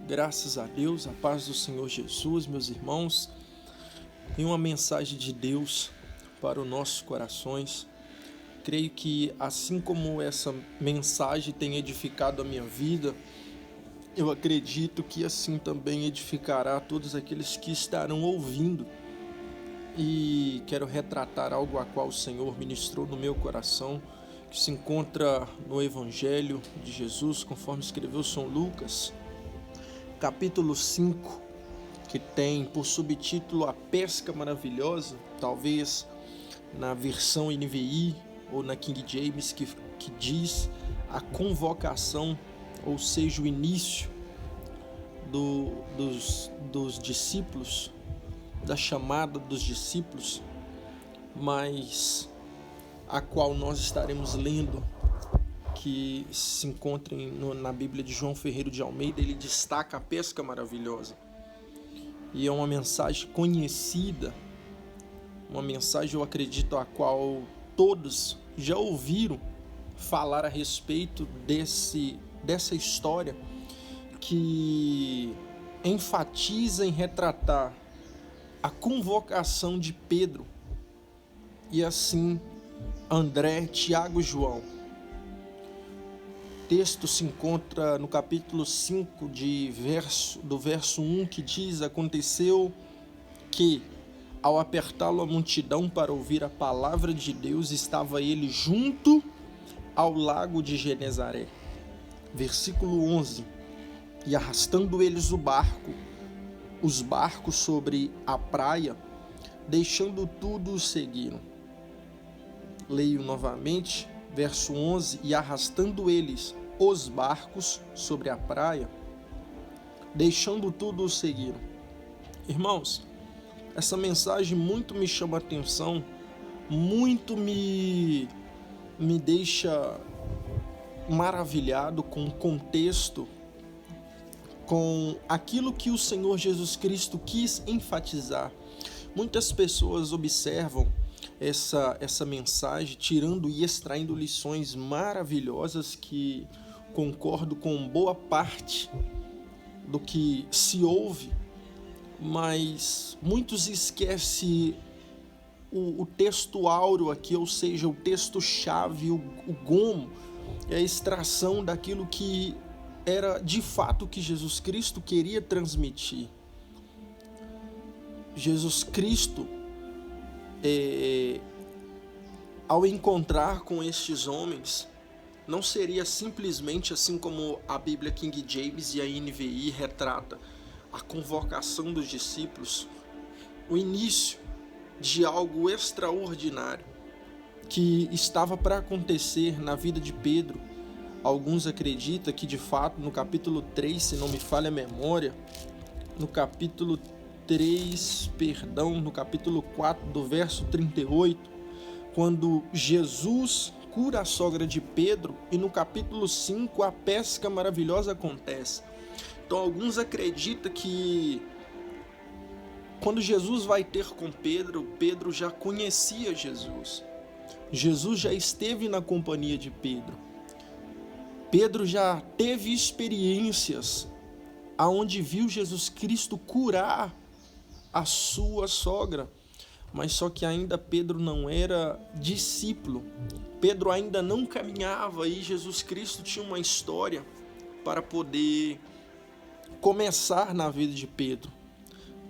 Graças a Deus, a paz do Senhor Jesus, meus irmãos. Tem uma mensagem de Deus para os nossos corações. Creio que assim como essa mensagem tem edificado a minha vida, eu acredito que assim também edificará todos aqueles que estarão ouvindo. E quero retratar algo a qual o Senhor ministrou no meu coração, que se encontra no Evangelho de Jesus, conforme escreveu São Lucas, capítulo 5, que tem por subtítulo A Pesca Maravilhosa, talvez na versão NVI ou na King James, que diz a convocação, ou seja, o início dos discípulos, da chamada dos discípulos, mas a qual nós estaremos lendo, que se encontra na Bíblia de João Ferreira de Almeida. Ele destaca a pesca maravilhosa, e é uma mensagem conhecida, uma mensagem, eu acredito, a qual todos já ouviram falar a respeito dessa história, que enfatiza em retratar a convocação de Pedro e assim André, Tiago e João. O texto se encontra no capítulo 5 do verso 1, que diz: Aconteceu que, ao apertá-lo a multidão para ouvir a palavra de Deus, estava ele junto ao lago de Genezaré. Versículo 11: E arrastando eles os barcos sobre a praia, deixando tudo, o seguiram. Leio novamente, verso 11: E arrastando eles os barcos sobre a praia, deixando tudo, o seguiram. Irmãos, essa mensagem muito me chama a atenção, muito me deixa maravilhado com o contexto, com aquilo que o Senhor Jesus Cristo quis enfatizar. Muitas pessoas observam essa mensagem, tirando e extraindo lições maravilhosas, que concordo com boa parte do que se ouve, mas muitos esquecem o texto áureo aqui, ou seja, o texto-chave, o gomo, é a extração daquilo que era de fato o que Jesus Cristo queria transmitir. Jesus Cristo, ao encontrar com estes homens, não seria simplesmente assim como a Bíblia King James e a NVI retrata a convocação dos discípulos, o início de algo extraordinário que estava para acontecer na vida de Pedro. Alguns acreditam que de fato no capítulo 3, se não me falha a memória, no capítulo 4 do verso 38, quando Jesus cura a sogra de Pedro, e no capítulo 5 a pesca maravilhosa acontece. Então alguns acreditam que quando Jesus vai ter com Pedro, Pedro já conhecia Jesus. Jesus já esteve na companhia de Pedro. Pedro já teve experiências aonde viu Jesus Cristo curar a sua sogra, mas só que ainda Pedro não era discípulo. Pedro ainda não caminhava, e Jesus Cristo tinha uma história para poder começar na vida de Pedro,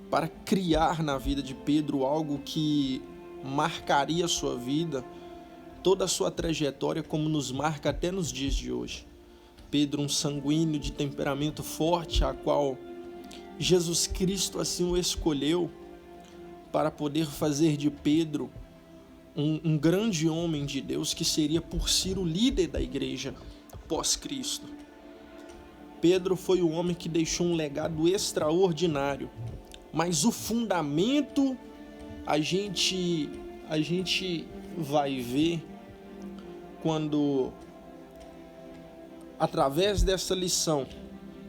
para criar na vida de Pedro algo que marcaria a sua vida, toda a sua trajetória, como nos marca até nos dias de hoje. Pedro, um sanguíneo de temperamento forte, a qual Jesus Cristo assim o escolheu para poder fazer de Pedro um grande homem de Deus, que seria por si o líder da igreja pós-Cristo. Pedro foi o homem que deixou um legado extraordinário, mas o fundamento a gente vai ver quando, através dessa lição,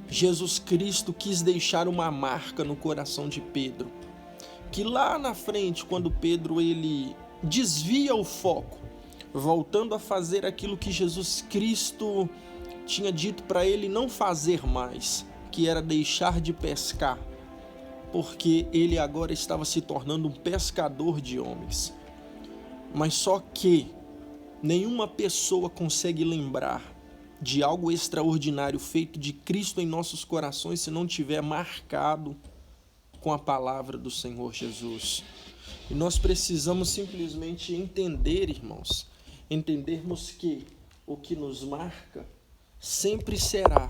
Jesus Cristo quis deixar uma marca no coração de Pedro, que lá na frente, quando Pedro ele desvia o foco, voltando a fazer aquilo que Jesus Cristo tinha dito para ele não fazer mais, que era deixar de pescar, porque ele agora estava se tornando um pescador de homens. Mas só que nenhuma pessoa consegue lembrar de algo extraordinário feito de Cristo em nossos corações se não tiver marcado com a palavra do Senhor Jesus. E nós precisamos simplesmente entender, irmãos, entendermos que o que nos marca sempre será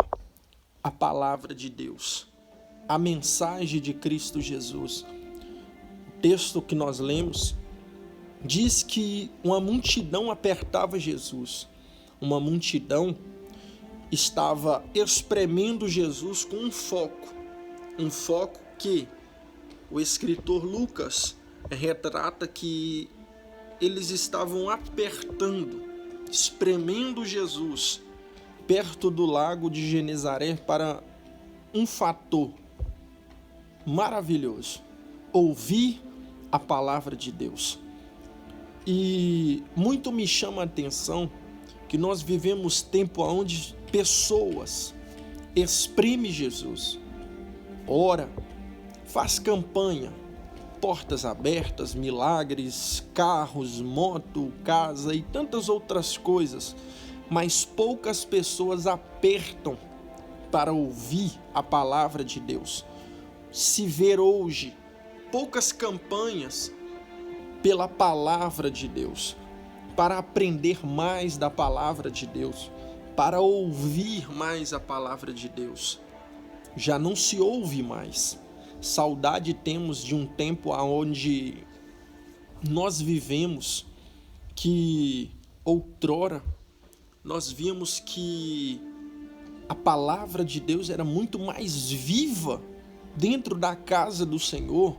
a palavra de Deus, a mensagem de Cristo Jesus. O texto que nós lemos diz que uma multidão apertava Jesus. Uma multidão estava espremendo Jesus com um foco que o escritor Lucas retrata que eles estavam apertando, espremendo Jesus perto do lago de Genezaré para um fator maravilhoso: ouvir a palavra de Deus. E muito me chama a atenção que nós vivemos tempo onde pessoas exprimem Jesus, ora, faz campanha, portas abertas, milagres, carros, moto, casa e tantas outras coisas, mas poucas pessoas apertam para ouvir a palavra de Deus. Se ver hoje poucas campanhas pela palavra de Deus, para aprender mais da palavra de Deus, para ouvir mais a palavra de Deus. Já não se ouve mais. Saudade temos de um tempo onde nós vivemos, que outrora nós víamos que a palavra de Deus era muito mais viva dentro da casa do Senhor,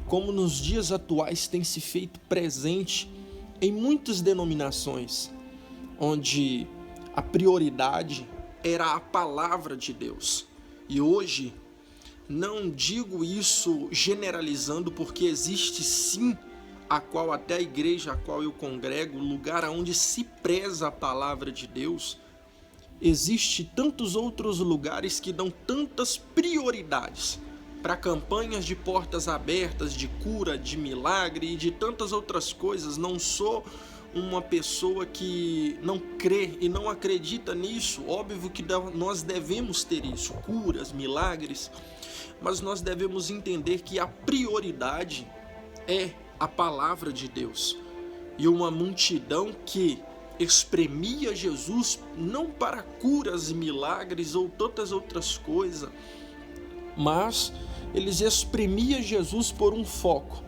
como nos dias atuais tem se feito presente em muitas denominações, onde a prioridade era a palavra de Deus. E hoje, não digo isso generalizando, porque existe sim a qual até a igreja a qual eu congrego, lugar onde se preza a palavra de Deus, existe tantos outros lugares que dão tantas prioridades para campanhas de portas abertas, de cura, de milagre e de tantas outras coisas. Não sou uma pessoa que não crê e não acredita nisso. Óbvio que nós devemos ter isso, curas, milagres, mas nós devemos entender que a prioridade é a palavra de Deus. E uma multidão que espremia Jesus não para curas e milagres ou tantas outras coisas, mas eles espremiam Jesus por um foco,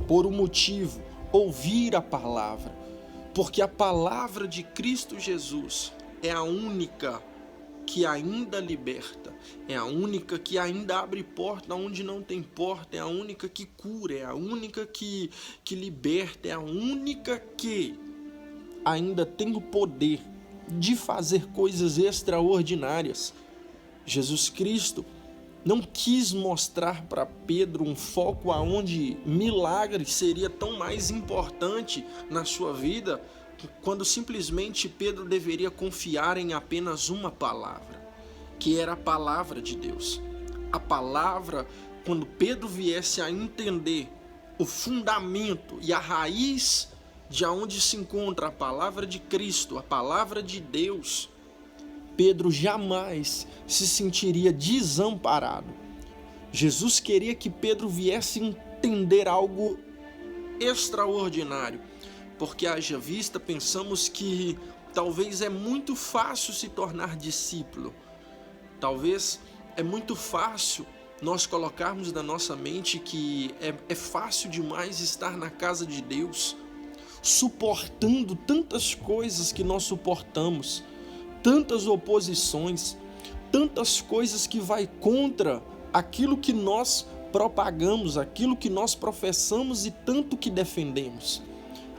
por um motivo: ouvir a palavra, porque a palavra de Cristo Jesus é a única que ainda liberta, é a única que ainda abre porta onde não tem porta, é a única que cura, é a única que liberta, é a única que ainda tem o poder de fazer coisas extraordinárias. Jesus Cristo não quis mostrar para Pedro um foco aonde milagre seria tão mais importante na sua vida, quando simplesmente Pedro deveria confiar em apenas uma palavra, que era a palavra de Deus. A palavra, quando Pedro viesse a entender o fundamento e a raiz de onde se encontra a palavra de Cristo, a palavra de Deus, Pedro jamais se sentiria desamparado. Jesus queria que Pedro viesse entender algo extraordinário, porque haja vista, pensamos que talvez é muito fácil se tornar discípulo, talvez é muito fácil nós colocarmos na nossa mente que é fácil demais estar na casa de Deus, suportando tantas coisas que nós suportamos, tantas oposições, tantas coisas que vai contra aquilo que nós propagamos, aquilo que nós professamos e tanto que defendemos.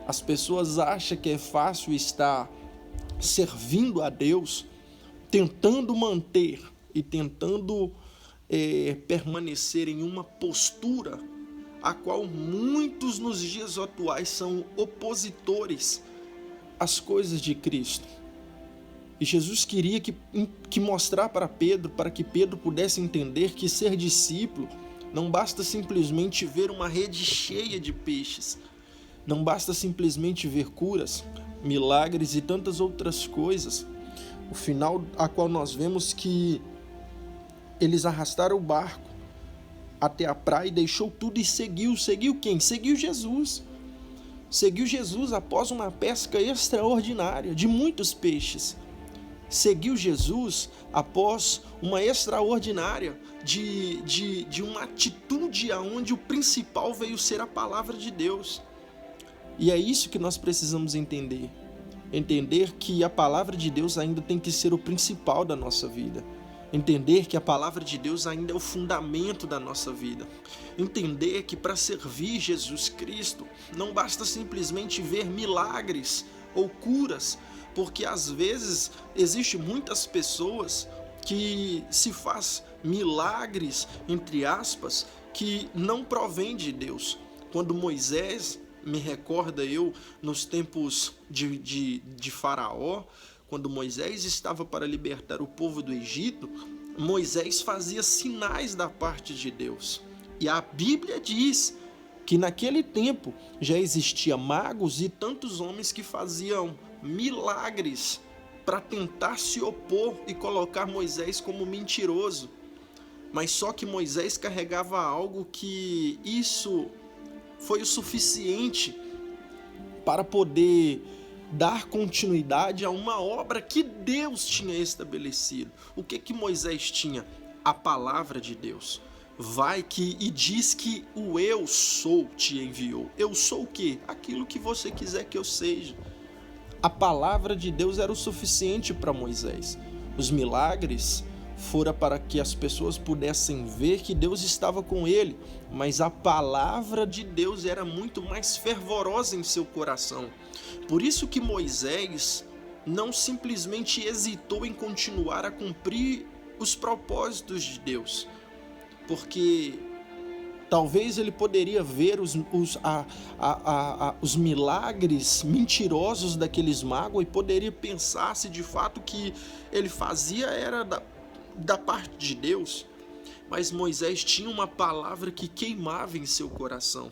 As pessoas acham que é fácil estar servindo a Deus, tentando manter e tentando permanecer em uma postura a qual muitos nos dias atuais são opositores às coisas de Cristo. E Jesus queria que mostrar para Pedro, para que Pedro pudesse entender que ser discípulo não basta simplesmente ver uma rede cheia de peixes, não basta simplesmente ver curas, milagres e tantas outras coisas. O final a qual nós vemos que eles arrastaram o barco até a praia e deixou tudo e seguiu. Seguiu quem? Seguiu Jesus. Seguiu Jesus após uma pesca extraordinária de muitos peixes. Seguiu Jesus após uma extraordinária de uma atitude onde o principal veio ser a palavra de Deus. E é isso que nós precisamos entender. Entender que a palavra de Deus ainda tem que ser o principal da nossa vida. Entender que a palavra de Deus ainda é o fundamento da nossa vida. Entender que para servir Jesus Cristo não basta simplesmente ver milagres ou curas, porque às vezes existem muitas pessoas que se faz milagres, entre aspas, que não provém de Deus. Quando Moisés, me recorda eu, nos tempos de Faraó, quando Moisés estava para libertar o povo do Egito, Moisés fazia sinais da parte de Deus. E a Bíblia diz que naquele tempo já existia magos e tantos homens que faziam milagres para tentar se opor e colocar Moisés como mentiroso. Mas só que Moisés carregava algo que isso foi o suficiente para poder dar continuidade a uma obra que Deus tinha estabelecido. O que Moisés tinha? A palavra de Deus. Vai que e diz que o eu sou te enviou. Eu sou o quê? Aquilo que você quiser que eu seja. A palavra de Deus era o suficiente para Moisés. Os milagres foram para que as pessoas pudessem ver que Deus estava com ele, mas a palavra de Deus era muito mais fervorosa em seu coração. Por isso que Moisés não simplesmente hesitou em continuar a cumprir os propósitos de Deus, porque talvez ele poderia ver os milagres mentirosos daqueles magos e poderia pensar se de fato o que ele fazia era da parte de Deus. Mas Moisés tinha uma palavra que queimava em seu coração.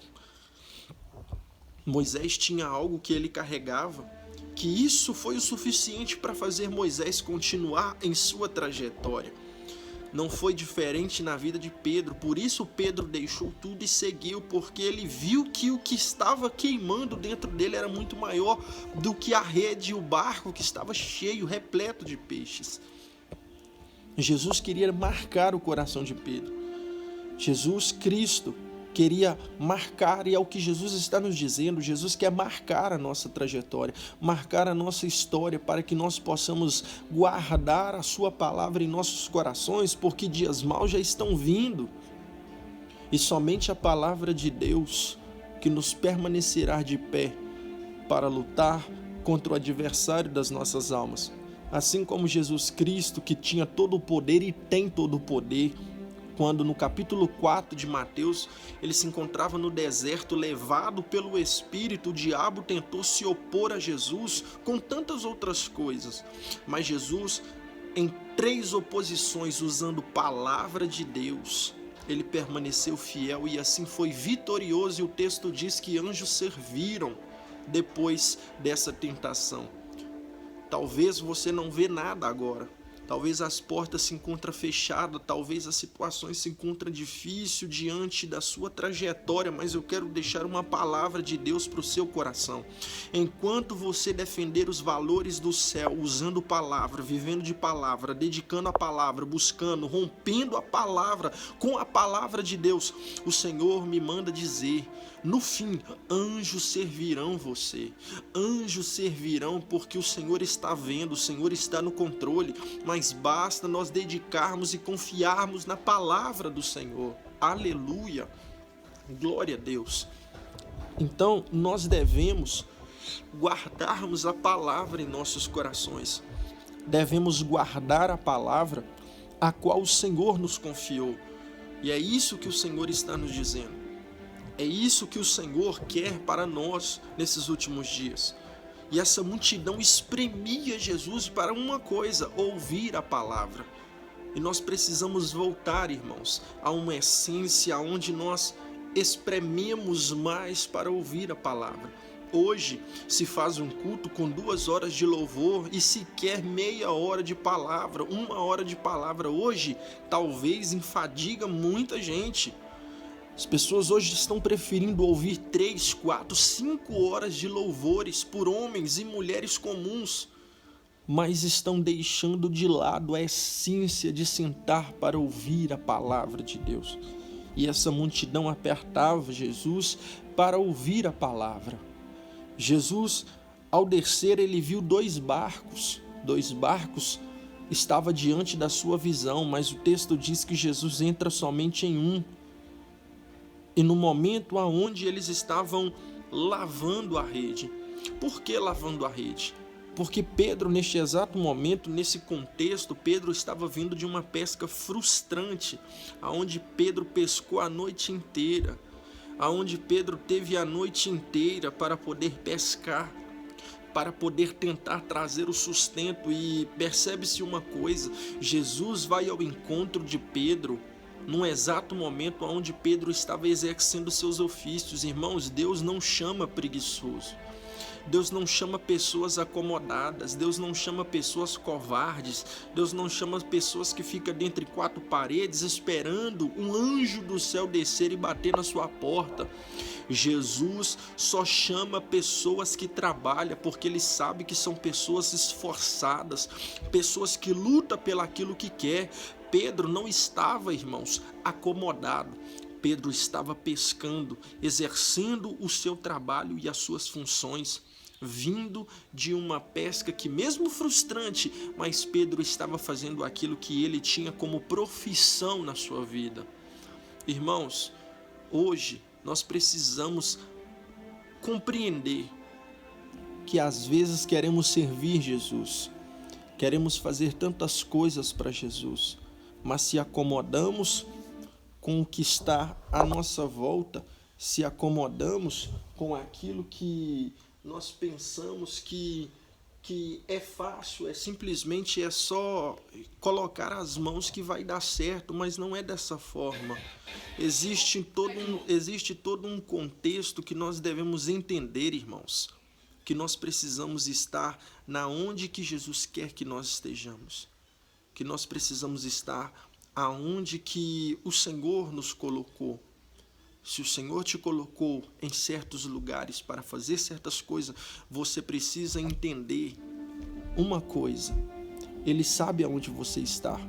Moisés tinha algo que ele carregava, que isso foi o suficiente para fazer Moisés continuar em sua trajetória. Não foi diferente na vida de Pedro, por isso Pedro deixou tudo e seguiu, porque ele viu que o que estava queimando dentro dele era muito maior do que a rede e o barco que estava cheio, repleto de peixes. Jesus queria marcar o coração de Pedro. Jesus Cristo queria marcar, e é o que Jesus está nos dizendo. Jesus quer marcar a nossa trajetória, marcar a nossa história, para que nós possamos guardar a sua palavra em nossos corações, porque dias maus já estão vindo. E somente a palavra de Deus que nos permanecerá de pé para lutar contra o adversário das nossas almas. Assim como Jesus Cristo, que tinha todo o poder e tem todo o poder, quando no capítulo 4 de Mateus, ele se encontrava no deserto, levado pelo Espírito, o diabo tentou se opor a Jesus com tantas outras coisas. Mas Jesus, em 3 oposições, usando palavra de Deus, ele permaneceu fiel e assim foi vitorioso, e o texto diz que anjos serviram depois dessa tentação. Talvez você não vê nada agora, talvez as portas se encontrem fechadas, talvez as situações se encontrem difíceis diante da sua trajetória, mas eu quero deixar uma palavra de Deus para o seu coração. Enquanto você defender os valores do céu, usando palavra, vivendo de palavra, dedicando a palavra, buscando, rompendo a palavra com a palavra de Deus, o Senhor me manda dizer, no fim, anjos servirão você. Anjos servirão porque o Senhor está vendo, o Senhor está no controle, mas basta nós dedicarmos e confiarmos na palavra do Senhor. Aleluia! Glória a Deus! Então, nós devemos guardarmos a palavra em nossos corações. Devemos guardar a palavra a qual o Senhor nos confiou. E é isso que o Senhor está nos dizendo. É isso que o Senhor quer para nós nesses últimos dias. E essa multidão espremia Jesus para uma coisa: ouvir a palavra. E nós precisamos voltar, irmãos, a uma essência onde nós esprememos mais para ouvir a palavra. Hoje se faz um culto com 2 horas de louvor e sequer meia hora de palavra, 1 hora de palavra. Hoje talvez enfadiga muita gente. As pessoas hoje estão preferindo ouvir 3, 4, 5 horas de louvores por homens e mulheres comuns, mas estão deixando de lado a essência de sentar para ouvir a palavra de Deus. E essa multidão apertava Jesus para ouvir a palavra. Jesus, ao descer, ele viu 2 barcos. 2 barcos estavam diante da sua visão, mas o texto diz que Jesus entra somente em um. E no momento onde eles estavam lavando a rede. Por que lavando a rede? Porque Pedro, neste exato momento, nesse contexto, Pedro estava vindo de uma pesca frustrante, aonde Pedro pescou a noite inteira, aonde Pedro teve a noite inteira para poder pescar, para poder tentar trazer o sustento. E percebe-se uma coisa: Jesus vai ao encontro de Pedro num exato momento onde Pedro estava exercendo seus ofícios. Irmãos, Deus não chama preguiçoso. Deus não chama pessoas acomodadas, Deus não chama pessoas covardes, Deus não chama pessoas que ficam dentro de 4 paredes esperando um anjo do céu descer e bater na sua porta. Jesus só chama pessoas que trabalham, porque Ele sabe que são pessoas esforçadas, pessoas que lutam pelaquilo que quer. Pedro não estava, irmãos, acomodado. Pedro estava pescando, exercendo o seu trabalho e as suas funções, vindo de uma pesca que, mesmo frustrante, mas Pedro estava fazendo aquilo que ele tinha como profissão na sua vida. Irmãos, hoje nós precisamos compreender que às vezes queremos servir Jesus, queremos fazer tantas coisas para Jesus, mas se acomodamos com o que está à nossa volta, se acomodamos com aquilo que nós pensamos que é fácil, simplesmente é só colocar as mãos que vai dar certo, mas não é dessa forma. Existe todo um contexto que nós devemos entender, irmãos, que nós precisamos estar na onde que Jesus quer que nós estejamos, que nós precisamos estar aonde que o Senhor nos colocou. Se o Senhor te colocou em certos lugares para fazer certas coisas, você precisa entender uma coisa: Ele sabe aonde você está,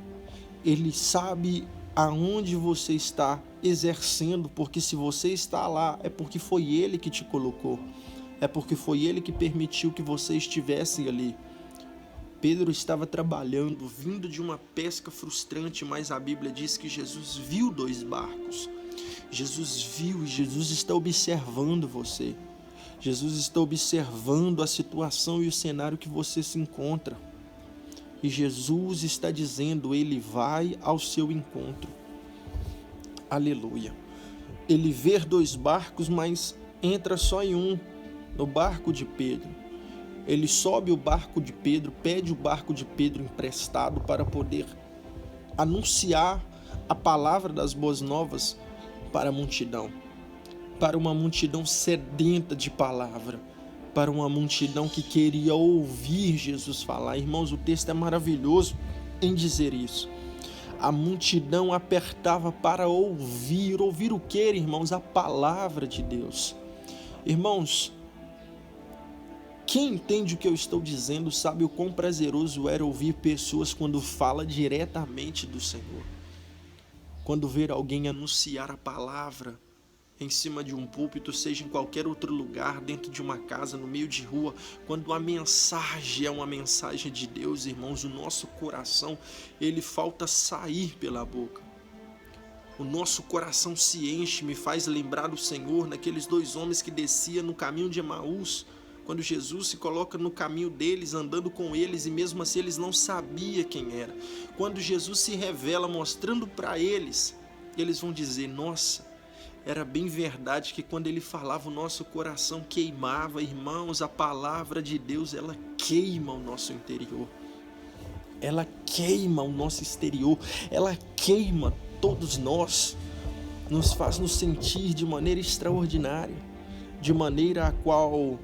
Ele sabe aonde você está exercendo, porque se você está lá, é porque foi Ele que te colocou, é porque foi Ele que permitiu que você estivesse ali. Pedro estava trabalhando, vindo de uma pesca frustrante, mas a Bíblia diz que Jesus viu 2 barcos. Jesus viu, e Jesus está observando você. Jesus está observando a situação e o cenário que você se encontra. E Jesus está dizendo: Ele vai ao seu encontro. Aleluia. Ele vê 2 barcos, mas entra só em um, no barco de Pedro. Ele sobe o barco de Pedro, pede o barco de Pedro emprestado para poder anunciar a palavra das boas novas para a multidão, para uma multidão sedenta de palavra, para uma multidão que queria ouvir Jesus falar. Irmãos, o texto é maravilhoso em dizer isso. A multidão apertava para ouvir o que, irmãos? A palavra de Deus. Irmãos, quem entende o que eu estou dizendo sabe o quão prazeroso era ouvir pessoas quando fala diretamente do Senhor. Quando ver alguém anunciar a palavra em cima de um púlpito, seja em qualquer outro lugar, dentro de uma casa, no meio de rua, quando a mensagem é uma mensagem de Deus, irmãos, o nosso coração, ele falta sair pela boca. O nosso coração se enche, me faz lembrar o Senhor naqueles 2 homens que desciam no caminho de Emaús, quando Jesus se coloca no caminho deles, andando com eles, e mesmo assim eles não sabiam quem era. Quando Jesus se revela mostrando para eles, eles vão dizer: nossa, Era bem verdade que quando ele falava o nosso coração queimava. Irmãos, a palavra de Deus, ela queima o nosso interior. Ela queima o nosso exterior. Ela queima todos nós. Nos faz nos sentir de maneira extraordinária. De maneira a qual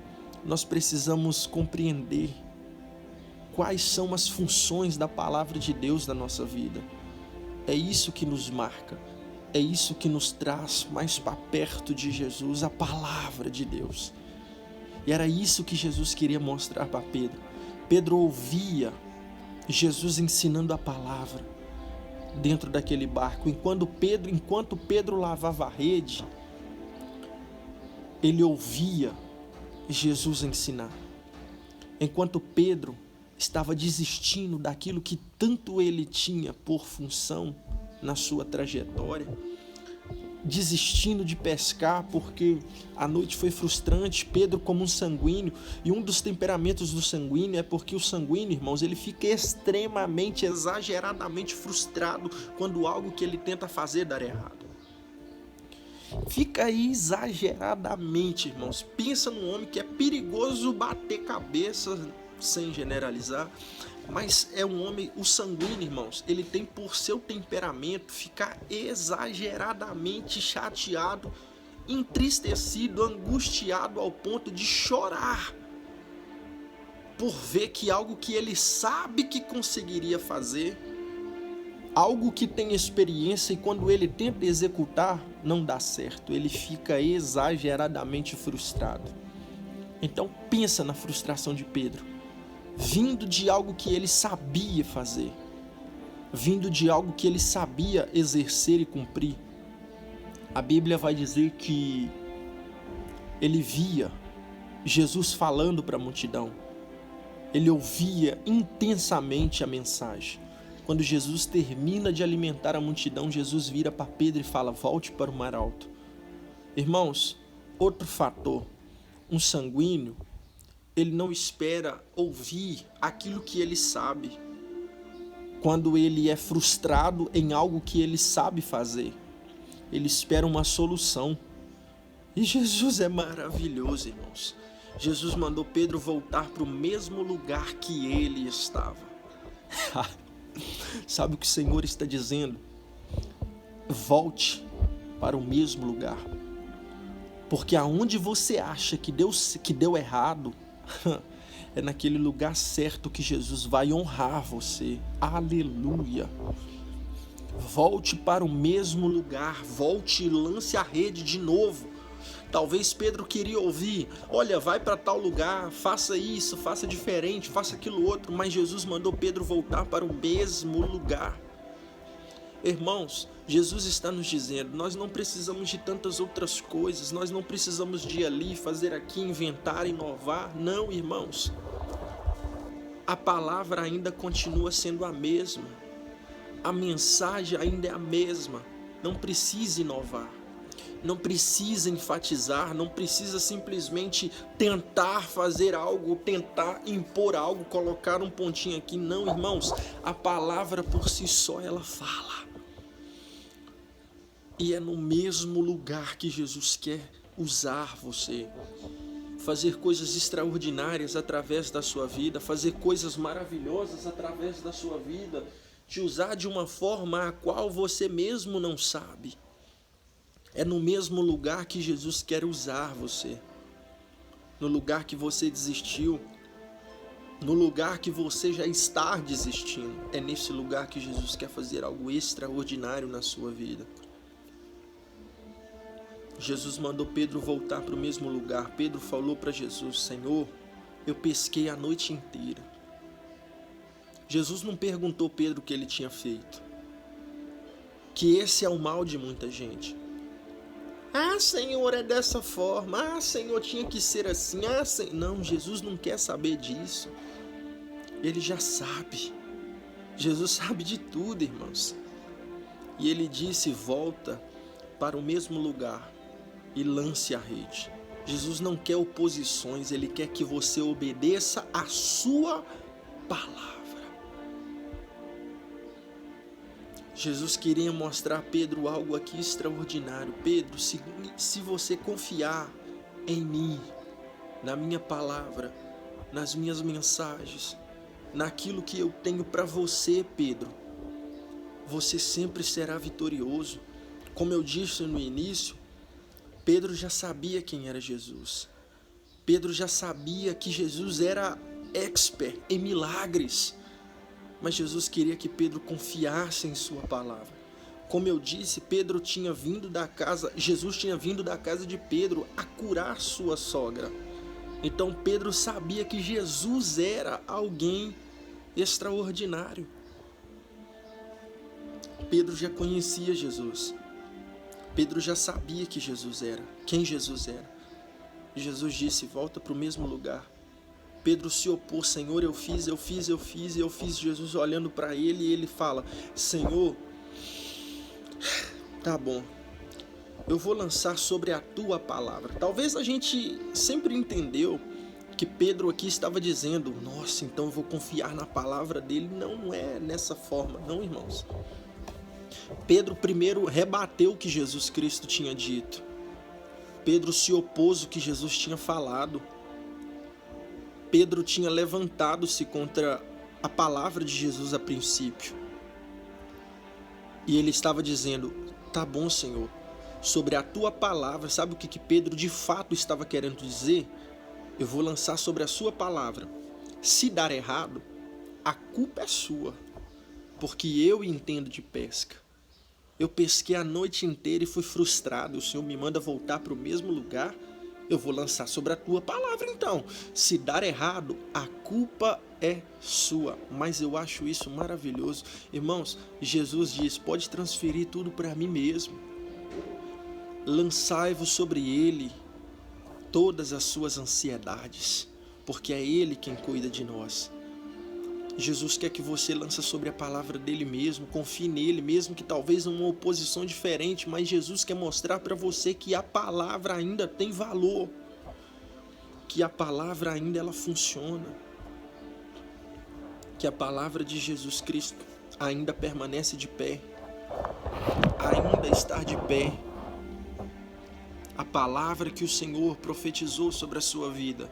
nós precisamos compreender quais são as funções da palavra de Deus na nossa vida. É isso que nos marca. É isso que nos traz mais para perto de Jesus, a palavra de Deus. E era isso que Jesus queria mostrar para Pedro. Pedro ouvia Jesus ensinando a palavra dentro daquele barco. Enquanto Pedro lavava a rede, ele ouvia Jesus ensinar. Enquanto Pedro estava desistindo daquilo que tanto ele tinha por função na sua trajetória, desistindo de pescar porque a noite foi frustrante. Pedro, como um sanguíneo, e um dos temperamentos do sanguíneo é porque o sanguíneo, irmãos, ele fica extremamente, exageradamente frustrado quando algo que ele tenta fazer dar errado. Fica exageradamente, irmãos. Pensa num homem que é perigoso bater cabeça, sem generalizar, mas é um homem, o sanguíneo, irmãos, ele tem por seu temperamento ficar exageradamente chateado, entristecido, angustiado ao ponto de chorar por ver que algo que ele sabe que conseguiria fazer, algo que tem experiência, e quando ele tenta executar, não dá certo. Ele fica exageradamente frustrado. Então pensa na frustração de Pedro, vindo de algo que ele sabia fazer, vindo de algo que ele sabia exercer e cumprir. A Bíblia vai dizer que ele via Jesus falando para a multidão, ele ouvia intensamente a mensagem. Quando Jesus termina de alimentar a multidão, Jesus vira para Pedro e fala: volte para o mar alto. Irmãos, outro fator, um sanguíneo, ele não espera ouvir aquilo que ele sabe quando ele é frustrado em algo que ele sabe fazer. Ele espera uma solução. E Jesus é maravilhoso, irmãos. Jesus mandou Pedro voltar para o mesmo lugar que ele estava. Sabe o que o Senhor está dizendo? Volte para o mesmo lugar. Porque aonde você acha que deu errado, é naquele lugar certo que Jesus vai honrar você. Aleluia. Volte para o mesmo lugar. Volte e lance a rede de novo. Talvez Pedro queria ouvir: olha, vai para tal lugar, faça isso, faça diferente, faça aquilo outro. Mas Jesus mandou Pedro voltar para o mesmo lugar. Irmãos, Jesus está nos dizendo, nós não precisamos de tantas outras coisas, nós não precisamos de ir ali, fazer aqui, inventar, inovar. Não, irmãos. A palavra ainda continua sendo a mesma. A mensagem ainda é a mesma. Não precisa inovar. Não precisa enfatizar, não precisa simplesmente tentar fazer algo, tentar impor algo, colocar um pontinho aqui. Não, irmãos, a palavra por si só ela fala. E é no mesmo lugar que Jesus quer usar você. Fazer coisas extraordinárias através da sua vida, fazer coisas maravilhosas através da sua vida, te usar de uma forma a qual você mesmo não sabe. É no mesmo lugar que Jesus quer usar você. No lugar que você desistiu. No lugar que você já está desistindo. É nesse lugar que Jesus quer fazer algo extraordinário na sua vida. Jesus mandou Pedro voltar para o mesmo lugar. Pedro falou para Jesus: Senhor, eu pesquei a noite inteira. Jesus não perguntou a Pedro o que ele tinha feito. Que esse é o mal de muita gente. Ah, Senhor, é dessa forma. Ah, Senhor, tinha que ser assim. Ah, Senhor. Não, Jesus não quer saber disso. Ele já sabe. Jesus sabe de tudo, irmãos. E ele disse: volta para o mesmo lugar e lance a rede. Jesus não quer oposições, ele quer que você obedeça a sua palavra. Jesus queria mostrar a Pedro algo aqui extraordinário. Pedro, se você confiar em mim, na minha palavra, nas minhas mensagens, naquilo que eu tenho para você, Pedro, você sempre será vitorioso. Como eu disse no início, Pedro já sabia quem era Jesus. Pedro já sabia que Jesus era expert em milagres. Mas Jesus queria que Pedro confiasse em sua palavra. Como eu disse, Jesus tinha vindo da casa de Pedro a curar sua sogra. Então Pedro sabia que Jesus era alguém extraordinário. Pedro já conhecia Jesus. Pedro já sabia que Jesus era, quem Jesus era. Jesus disse, volta para o mesmo lugar. Pedro se opôs, Senhor, eu fiz. Jesus olhando para ele e ele fala, Senhor, tá bom, eu vou lançar sobre a tua palavra. Talvez a gente sempre entendeu que Pedro aqui estava dizendo, nossa, então eu vou confiar na palavra dele. Não é nessa forma, não, irmãos. Pedro primeiro rebateu o que Jesus Cristo tinha dito. Pedro se opôs ao que Jesus tinha falado. Pedro tinha levantado-se contra a palavra de Jesus a princípio. E ele estava dizendo, tá bom, Senhor, sobre a tua palavra, sabe o que Pedro de fato estava querendo dizer? Eu vou lançar sobre a sua palavra. Se dar errado, a culpa é sua, porque eu entendo de pesca. Eu pesquei a noite inteira e fui frustrado. O Senhor me manda voltar para o mesmo lugar. Eu vou lançar sobre a tua palavra então. Se dar errado, a culpa é sua. Mas eu acho isso maravilhoso. Irmãos, Jesus diz, pode transferir tudo para mim mesmo. Lançai-vos sobre ele todas as suas ansiedades, porque é ele quem cuida de nós. Jesus quer que você lance sobre a palavra dele mesmo, confie nele, mesmo que talvez uma oposição diferente, mas Jesus quer mostrar para você que a palavra ainda tem valor, que a palavra ainda ela funciona, que a palavra de Jesus Cristo ainda permanece de pé, ainda está de pé. A palavra que o Senhor profetizou sobre a sua vida,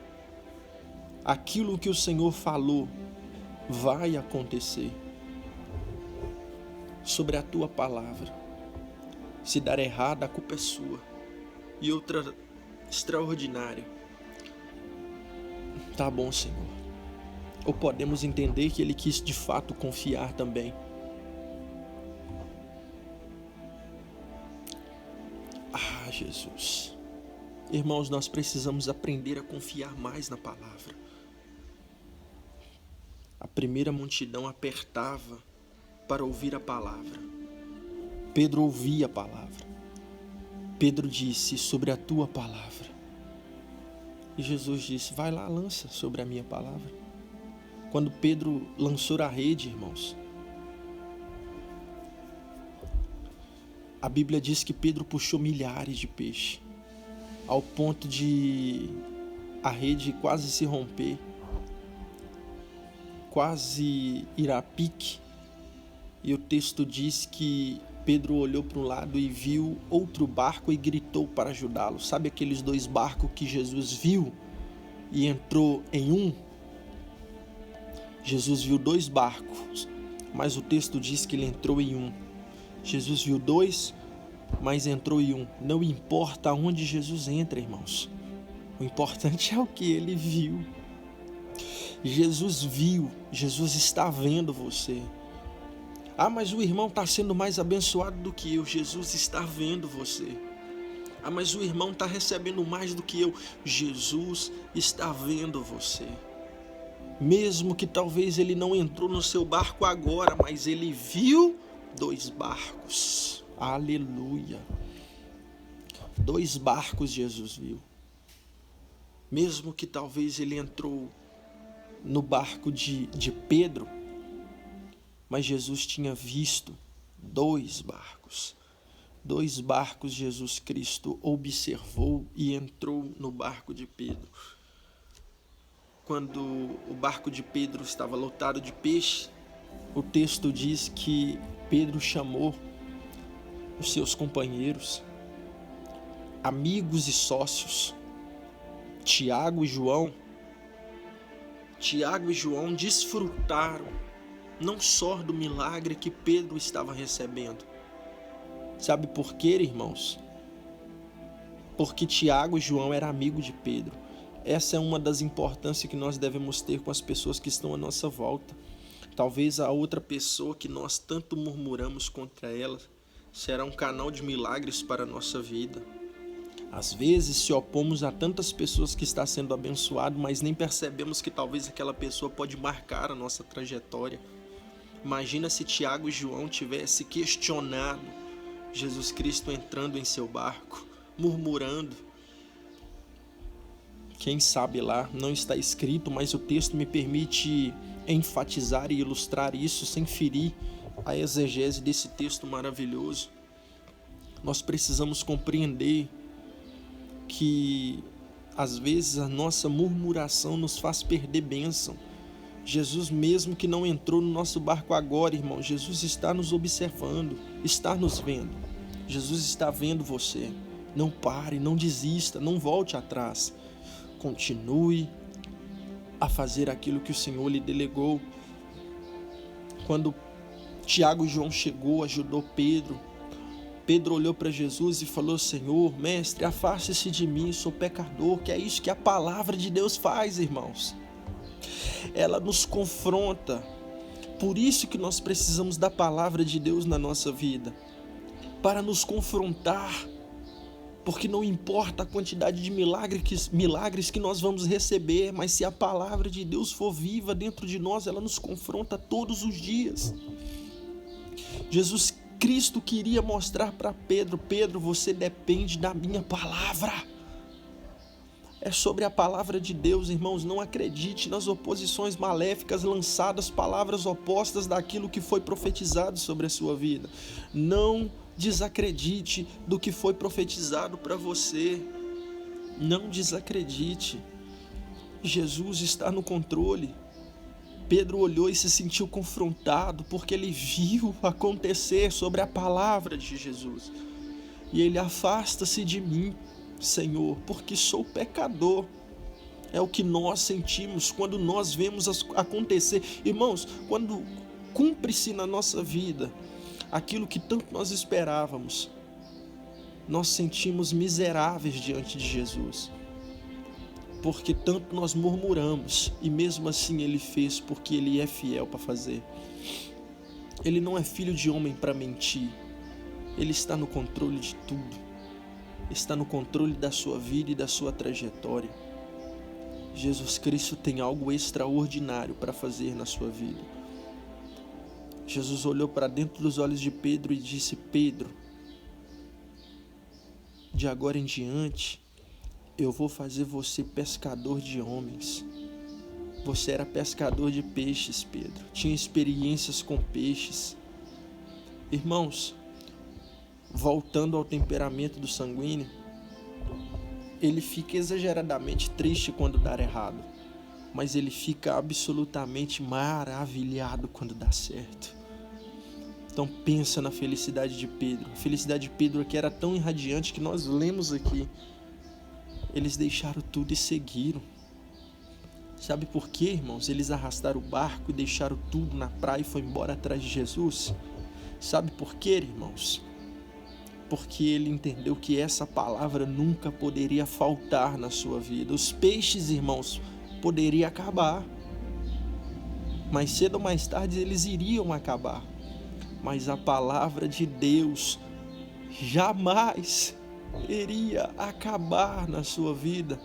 aquilo que o Senhor falou, vai acontecer sobre a tua palavra. Se dar errado, a culpa é sua. E outra extraordinária, tá bom, Senhor. Ou podemos entender que ele quis de fato confiar também. Ah, Jesus. Irmãos, nós precisamos aprender a confiar mais na palavra. A primeira multidão apertava para ouvir a palavra. Pedro ouvia a palavra. Pedro disse, sobre a tua palavra. E Jesus disse, vai lá, lança sobre a minha palavra. Quando Pedro lançou a rede, irmãos, a Bíblia diz que Pedro puxou milhares de peixes, ao ponto de a rede quase se romper, quase ir a pique. E o texto diz que Pedro olhou para um lado e viu outro barco e gritou para ajudá-lo. Sabe aqueles dois barcos que Jesus viu e entrou em um? Jesus viu dois barcos, mas o texto diz que ele entrou em um. Jesus viu dois, mas entrou em um. Não importa aonde Jesus entra, irmãos. O importante é o que ele viu. Jesus viu, Jesus está vendo você. Ah, mas o irmão está sendo mais abençoado do que eu. Jesus está vendo você. Ah, mas o irmão está recebendo mais do que eu. Jesus está vendo você. Mesmo que talvez ele não entrou no seu barco agora, mas ele viu dois barcos. Aleluia. Dois barcos Jesus viu. Mesmo que talvez ele entrou no barco de Pedro, mas Jesus tinha visto dois barcos. Dois barcos Jesus Cristo observou e entrou no barco de Pedro. Quando o barco de Pedro estava lotado de peixe, o texto diz que Pedro chamou os seus companheiros, amigos e sócios, Tiago e João desfrutaram não só do milagre que Pedro estava recebendo. Sabe por quê, irmãos? Porque Tiago e João eram amigos de Pedro. Essa é uma das importâncias que nós devemos ter com as pessoas que estão à nossa volta. Talvez a outra pessoa que nós tanto murmuramos contra ela será um canal de milagres para a nossa vida. Às vezes se opomos a tantas pessoas que estão sendo abençoadas, mas nem percebemos que talvez aquela pessoa pode marcar a nossa trajetória. Imagina se Tiago e João tivessem questionado Jesus Cristo entrando em seu barco, murmurando. Quem sabe lá, não está escrito, mas o texto me permite enfatizar e ilustrar isso sem ferir a exegese desse texto maravilhoso. Nós precisamos compreender que às vezes a nossa murmuração nos faz perder bênção. Jesus mesmo que não entrou no nosso barco agora, irmão, Jesus está nos observando, está nos vendo. Jesus está vendo você. Não pare, não desista, não volte atrás. Continue a fazer aquilo que o Senhor lhe delegou. Quando Tiago e João chegou, ajudou Pedro, Pedro olhou para Jesus e falou: Senhor, mestre, afaste-se de mim, sou pecador. Que é isso que a palavra de Deus faz, irmãos. Ela nos confronta. Por isso que nós precisamos da palavra de Deus na nossa vida, para nos confrontar. Porque não importa a quantidade de milagres que nós vamos receber, mas se a palavra de Deus for viva dentro de nós, ela nos confronta todos os dias. Jesus Cristo queria mostrar para Pedro: Pedro, você depende da minha palavra. É sobre a palavra de Deus, irmãos. Não acredite nas oposições maléficas lançadas, palavras opostas daquilo que foi profetizado sobre a sua vida. Não desacredite do que foi profetizado para você. Não desacredite. Jesus está no controle. Pedro olhou e se sentiu confrontado, porque ele viu acontecer sobre a palavra de Jesus. E ele: afasta-se de mim, Senhor, porque sou pecador. É o que nós sentimos quando nós vemos acontecer. Irmãos, quando cumpre-se na nossa vida aquilo que tanto nós esperávamos, nós sentimos miseráveis diante de Jesus. Porque tanto nós murmuramos, e mesmo assim Ele fez, porque Ele é fiel para fazer. Ele não é filho de homem para mentir. Ele está no controle de tudo. Está no controle da sua vida e da sua trajetória. Jesus Cristo tem algo extraordinário para fazer na sua vida. Jesus olhou para dentro dos olhos de Pedro e disse: Pedro, de agora em diante, eu vou fazer você pescador de homens. Você era pescador de peixes, Pedro. Tinha experiências com peixes. Irmãos, voltando ao temperamento do sanguíneo, ele fica exageradamente triste quando dá errado, mas ele fica absolutamente maravilhado quando dá certo. Então pensa na felicidade de Pedro. A felicidade de Pedro que era tão irradiante que nós lemos aqui. Eles deixaram tudo e seguiram. Sabe por quê, irmãos? Eles arrastaram o barco e deixaram tudo na praia e foram embora atrás de Jesus. Sabe por quê, irmãos? Porque ele entendeu que essa palavra nunca poderia faltar na sua vida. Os peixes, irmãos, poderiam acabar. Mais cedo ou mais tarde eles iriam acabar. Mas a palavra de Deus jamais iria acabar na sua vida,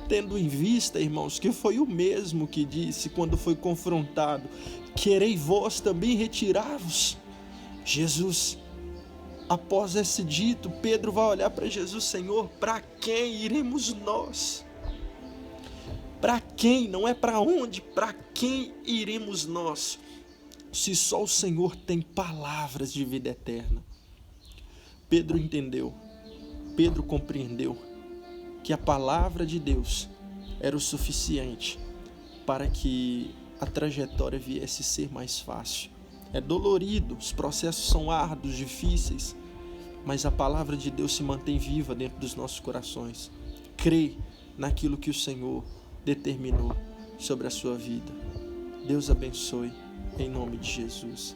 tendo em vista, irmãos, que foi o mesmo que disse quando foi confrontado: querei vós também retirar-vos? Jesus, após esse dito, Pedro vai olhar para Jesus: Senhor, para quem iremos nós? Para quem? Não é para onde, para quem iremos nós? Se só o Senhor tem palavras de vida eterna. Pedro entendeu. Pedro compreendeu que a palavra de Deus era o suficiente para que a trajetória viesse a ser mais fácil. É dolorido, os processos são árduos, difíceis, mas a palavra de Deus se mantém viva dentro dos nossos corações. Crê naquilo que o Senhor determinou sobre a sua vida. Deus abençoe, em nome de Jesus.